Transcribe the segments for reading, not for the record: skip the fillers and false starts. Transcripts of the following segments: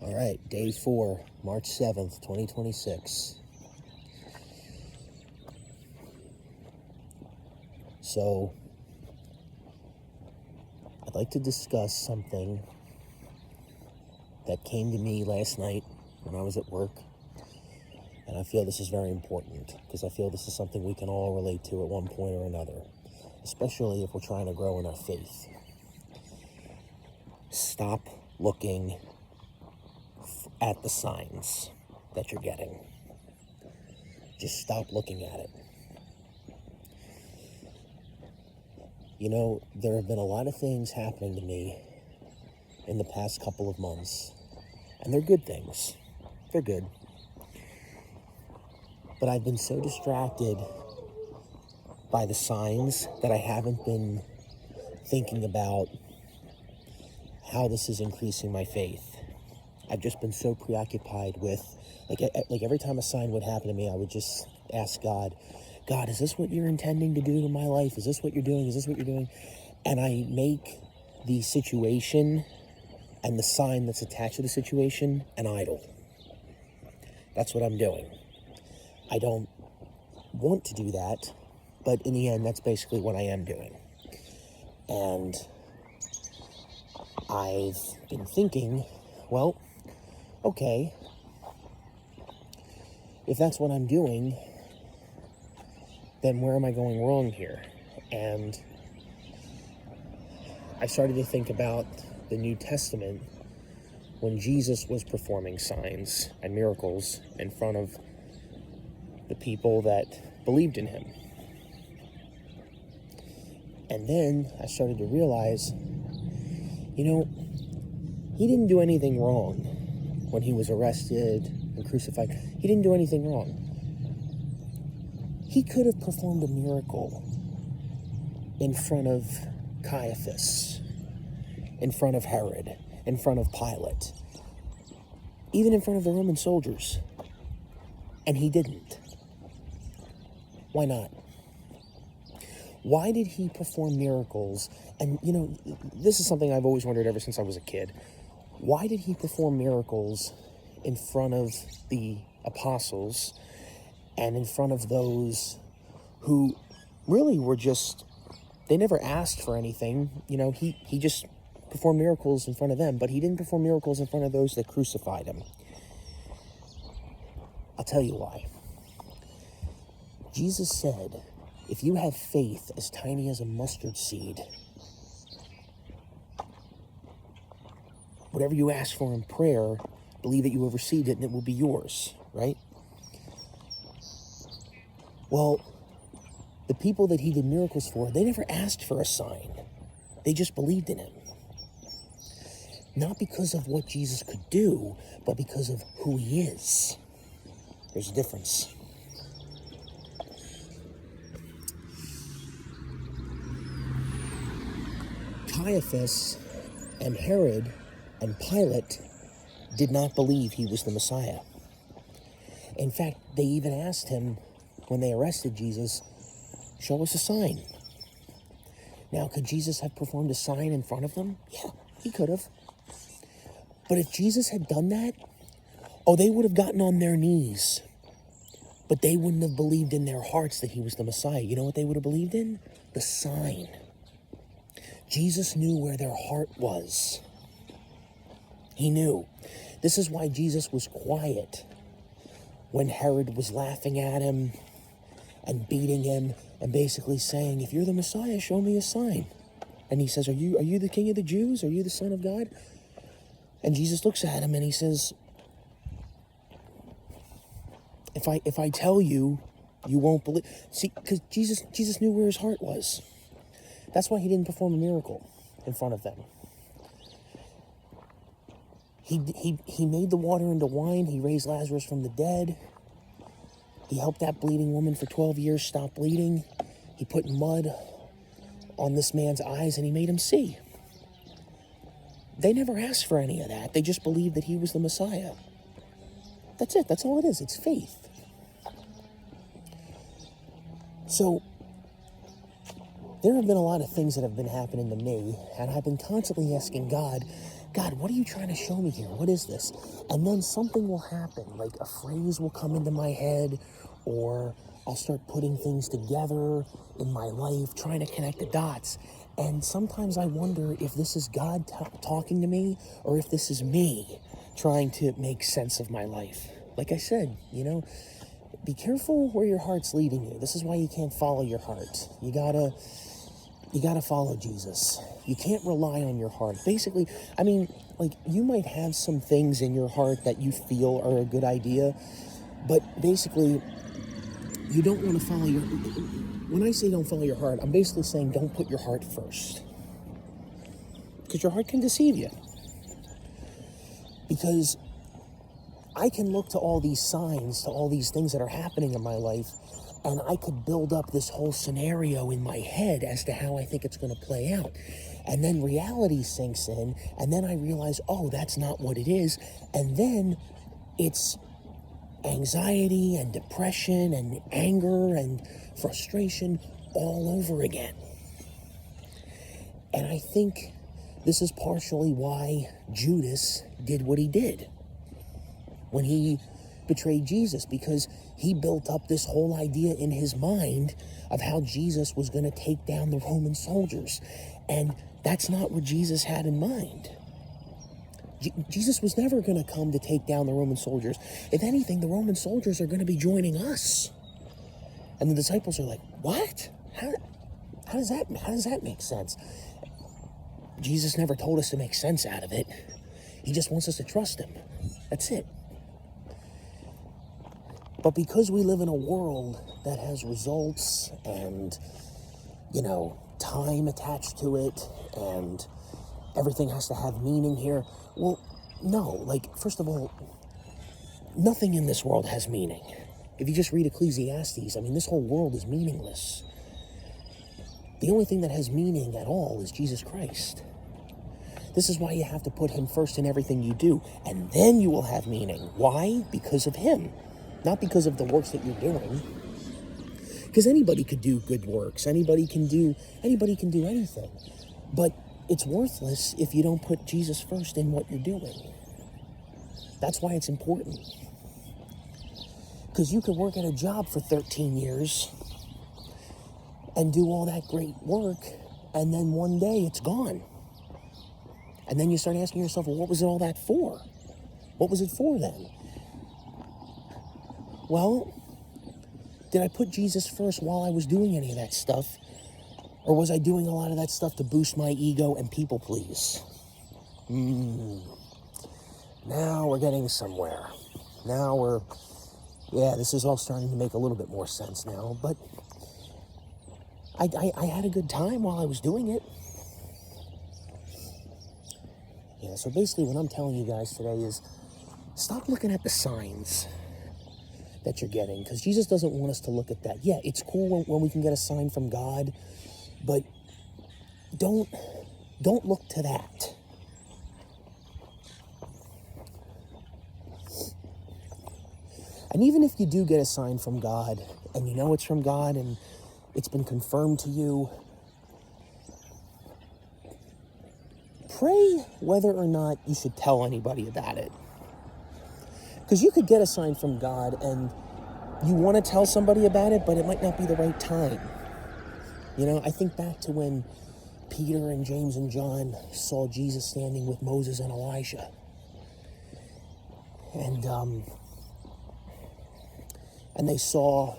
All right, day 4, March 7th, 2026. So, I'd like to discuss something that came to me last night when I was at work. And I feel this is very important because I feel this is something we can all relate to at one point or another, especially if we're trying to grow in our faith. Stop looking at the signs that you're getting. Just stop looking at it. You know, there have been a lot of things happening to me in the past couple of months, and they're good things. They're good. But I've been so distracted by the signs that I haven't been thinking about how this is increasing my faith. I've just been so preoccupied with, like every time a sign would happen to me, I would just ask God, is this what you're intending to do to my life? Is this what you're doing? Is this what you're doing? And I make the situation and the sign that's attached to the situation an idol. That's what I'm doing. I don't want to do that, but in the end, that's basically what I am doing. And I've been thinking, well, okay, if that's what I'm doing, then where am I going wrong here? And I started to think about the New Testament when Jesus was performing signs and miracles in front of the people that believed in him. And then I started to realize, you know, he didn't do anything wrong when he was arrested and crucified. He didn't do anything wrong. He could have performed a miracle in front of Caiaphas, in front of Herod, in front of Pilate, even in front of the Roman soldiers. And he didn't. Why not? Why did he perform miracles? And, you know, this is something I've always wondered ever since I was a kid. Why did he perform miracles in front of the apostles and in front of those who really were just, they never asked for anything? You know, he just performed miracles in front of them, but he didn't perform miracles in front of those that crucified him. I'll tell you why. Jesus said, if you have faith as tiny as a mustard seed, whatever you ask for in prayer, believe that you have received it and it will be yours, right? Well, the people that he did miracles for, they never asked for a sign. They just believed in him. Not because of what Jesus could do, but because of who he is. There's a difference. Caiaphas and Herod and Pilate did not believe he was the Messiah. In fact, they even asked him when they arrested Jesus, show us a sign. Now, could Jesus have performed a sign in front of them? Yeah, he could have. But if Jesus had done that, they would have gotten on their knees. But they wouldn't have believed in their hearts that he was the Messiah. You know what they would have believed in? The sign. Jesus knew where their heart was. He knew. This is why Jesus was quiet when Herod was laughing at him and beating him and basically saying, if you're the Messiah, show me a sign. And he says, are you the King of the Jews? Are you the Son of God? And Jesus looks at him and he says, if I tell you, you won't believe. See, because Jesus knew where his heart was. That's why he didn't perform a miracle in front of them. He made the water into wine. He raised Lazarus from the dead. He helped that bleeding woman for 12 years stop bleeding. He put mud on this man's eyes and he made him see. They never asked for any of that. They just believed that he was the Messiah. That's it. That's all it is. It's faith. So, there have been a lot of things that have been happening to me, and I've been constantly asking God, God, what are you trying to show me here? What is this? And then something will happen, like a phrase will come into my head, or I'll start putting things together in my life, trying to connect the dots. And sometimes I wonder if this is God talking to me, or if this is me trying to make sense of my life. Like I said, be careful where your heart's leading you. This is why you can't follow your heart. You gotta follow Jesus. You can't rely on your heart. Basically, you might have some things in your heart that you feel are a good idea, but basically, you don't want to follow your... When I say don't follow your heart, I'm basically saying don't put your heart first. Because your heart can deceive you. Because I can look to all these signs, to all these things that are happening in my life, and I could build up this whole scenario in my head as to how I think it's going to play out. And then reality sinks in, and then I realize, oh, that's not what it is. And then it's anxiety and depression and anger and frustration all over again. And I think this is partially why Judas did what he did when he betrayed Jesus, because he built up this whole idea in his mind of how Jesus was going to take down the Roman soldiers. And that's not what Jesus had in mind. Jesus was never going to come to take down the Roman soldiers. If anything, the Roman soldiers are going to be joining us. And the disciples are like, what? How does that make sense? Jesus never told us to make sense out of it. He just wants us to trust him. That's it. But because we live in a world that has results and, time attached to it, and everything has to have meaning here, well, no. First of all, nothing in this world has meaning. If you just read Ecclesiastes, this whole world is meaningless. The only thing that has meaning at all is Jesus Christ. This is why you have to put him first in everything you do, and then you will have meaning. Why? Because of him. Not because of the works that you're doing. Because anybody could do good works. Anybody can do anything. But it's worthless if you don't put Jesus first in what you're doing. That's why it's important. Because you could work at a job for 13 years and do all that great work, and then one day it's gone. And then you start asking yourself, well, what was all that for? What was it for then? Well, did I put Jesus first while I was doing any of that stuff? Or was I doing a lot of that stuff to boost my ego and people please? Now we're getting somewhere. This is all starting to make a little bit more sense now. But I had a good time while I was doing it. Yeah, so basically what I'm telling you guys today is stop looking at the signs that you're getting, because Jesus doesn't want us to look at that. Yeah, it's cool when we can get a sign from God, but don't look to that. And even if you do get a sign from God, and you know it's from God, and it's been confirmed to you, pray whether or not you should tell anybody about it. Because you could get a sign from God and you want to tell somebody about it, but it might not be the right time. I think back to when Peter and James and John saw Jesus standing with Moses and Elijah. And they saw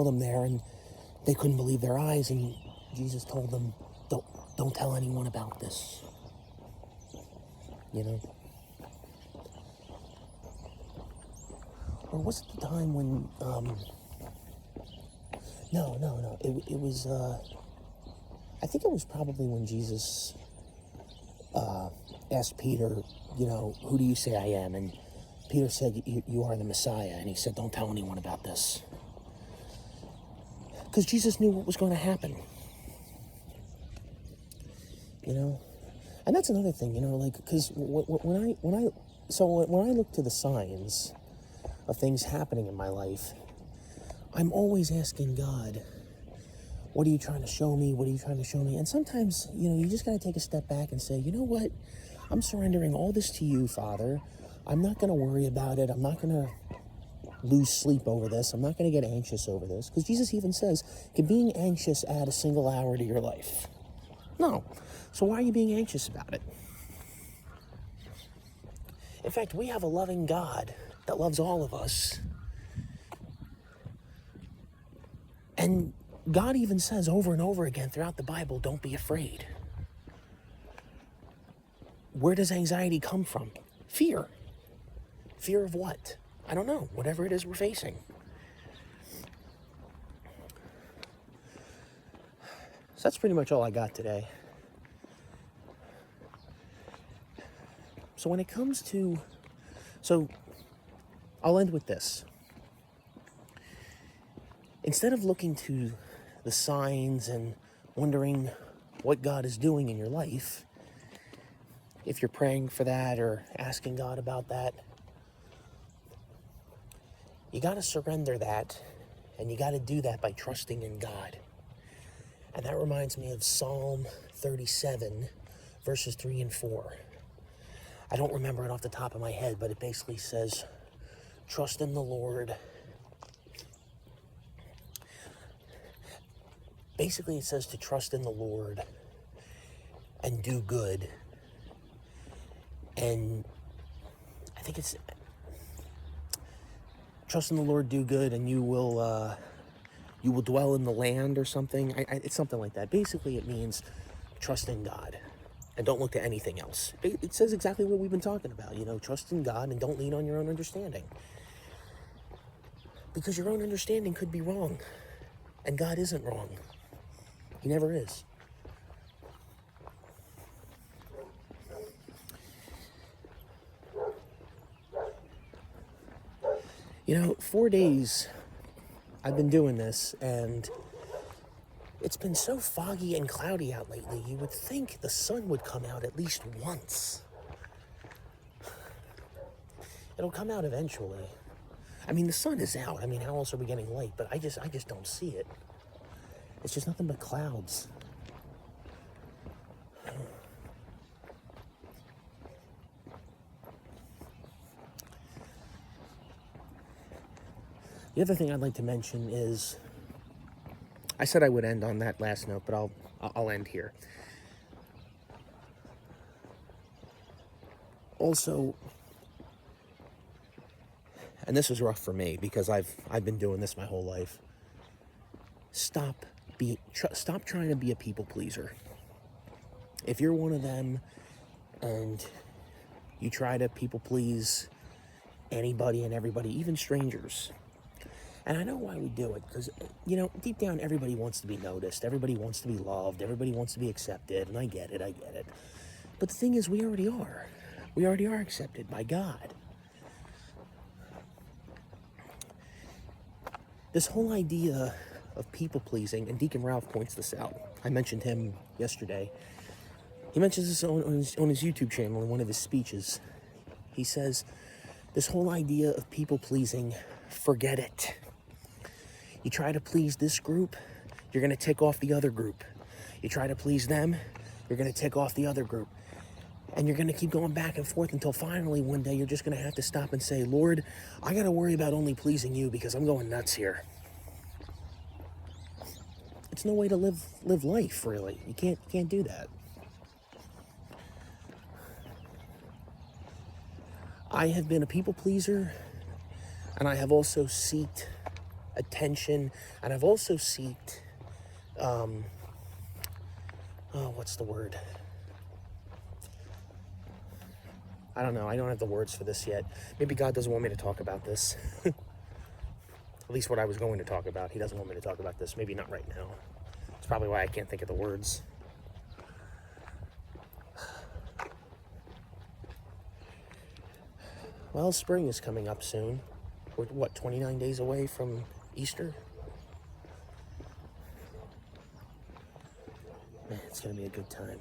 them there, and they couldn't believe their eyes, and Jesus told them, don't tell anyone about this. Or was it the time when, no. It was, I think it was probably when Jesus asked Peter, who do you say I am? And Peter said, you are the Messiah. And he said, don't tell anyone about this. Because Jesus knew what was going to happen. And that's another thing, because when I look to the signs of things happening in my life, I'm always asking God, what are you trying to show me? What are you trying to show me? And sometimes, you just got to take a step back and say, you know what? I'm surrendering all this to you, Father. I'm not going to worry about it. I'm not going to lose sleep over this. I'm not going to get anxious over this. Because Jesus even says, can being anxious add a single hour to your life? No. So why are you being anxious about it? In fact, we have a loving God that loves all of us. And God even says over and over again throughout the Bible, don't be afraid. Where does anxiety come from? Fear. Fear of what? I don't know. Whatever it is we're facing. So that's pretty much all I got today. So when it comes to... So I'll end with this. Instead of looking to the signs and wondering what God is doing in your life, if you're praying for that or asking God about that, you got to surrender that, and you got to do that by trusting in God. And that reminds me of Psalm 37, verses 3 and 4. I don't remember it off the top of my head, but it basically says, trust in the Lord. Basically, it says to trust in the Lord and do good. And I think it's trust in the Lord, do good, and you will dwell in the land or something. It's something like that. Basically, it means trust in God and don't look to anything else. It says exactly what we've been talking about. Trust in God and don't lean on your own understanding. Because your own understanding could be wrong. And God isn't wrong. He never is. 4 days I've been doing this, and it's been so foggy and cloudy out lately. You would think the sun would come out at least once. It'll come out eventually. I mean, the sun is out. I mean, how else are we getting light? But I just don't see it. It's just nothing but clouds. The other thing I'd like to mention is, I said I would end on that last note, but I'll end here. Also, and this was rough for me because I've been doing this my whole life. Stop trying to be a people pleaser. If you're one of them and you try to people please anybody and everybody, even strangers. And I know why we do it, because, deep down, everybody wants to be noticed. Everybody wants to be loved. Everybody wants to be accepted. And I get it. But the thing is, we already are. We already are accepted by God. This whole idea of people pleasing, and Deacon Ralph points this out. I mentioned him yesterday. He mentions this on his YouTube channel in one of his speeches. He says, this whole idea of people pleasing, forget it. You try to please this group, you're going to tick off the other group. You try to please them, you're going to tick off the other group. And you're going to keep going back and forth until finally one day you're just going to have to stop and say, Lord, I got to worry about only pleasing you because I'm going nuts here. It's no way to live life, really. You can't do that. I have been a people pleaser, and I have also sought attention, and I've also sought, what's the word? I don't know. I don't have the words for this yet. Maybe God doesn't want me to talk about this. At least what I was going to talk about. He doesn't want me to talk about this. Maybe not right now. It's probably why I can't think of the words. Well, spring is coming up soon. We're, 29 days away from Easter? Man, it's going to be a good time.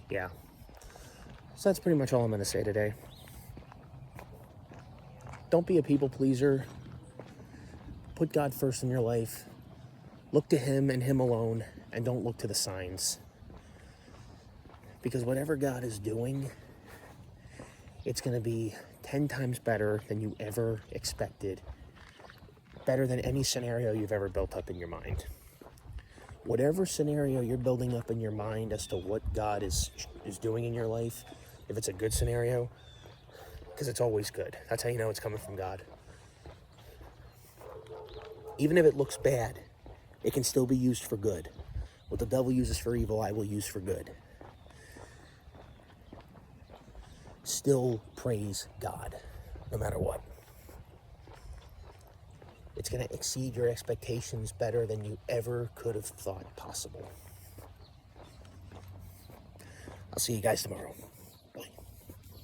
Yeah. So that's pretty much all I'm going to say today. Don't be a people pleaser. Put God first in your life. Look to Him and Him alone, and don't look to the signs. Because whatever God is doing, it's going to be 10 times better than you ever expected. Better than any scenario you've ever built up in your mind. Whatever scenario you're building up in your mind as to what God is doing in your life, if it's a good scenario, because it's always good. That's how you know it's coming from God. Even if it looks bad, it can still be used for good. What the devil uses for evil, I will use for good. Still praise God, no matter what. It's going to exceed your expectations better than you ever could have thought possible. I'll see you guys tomorrow.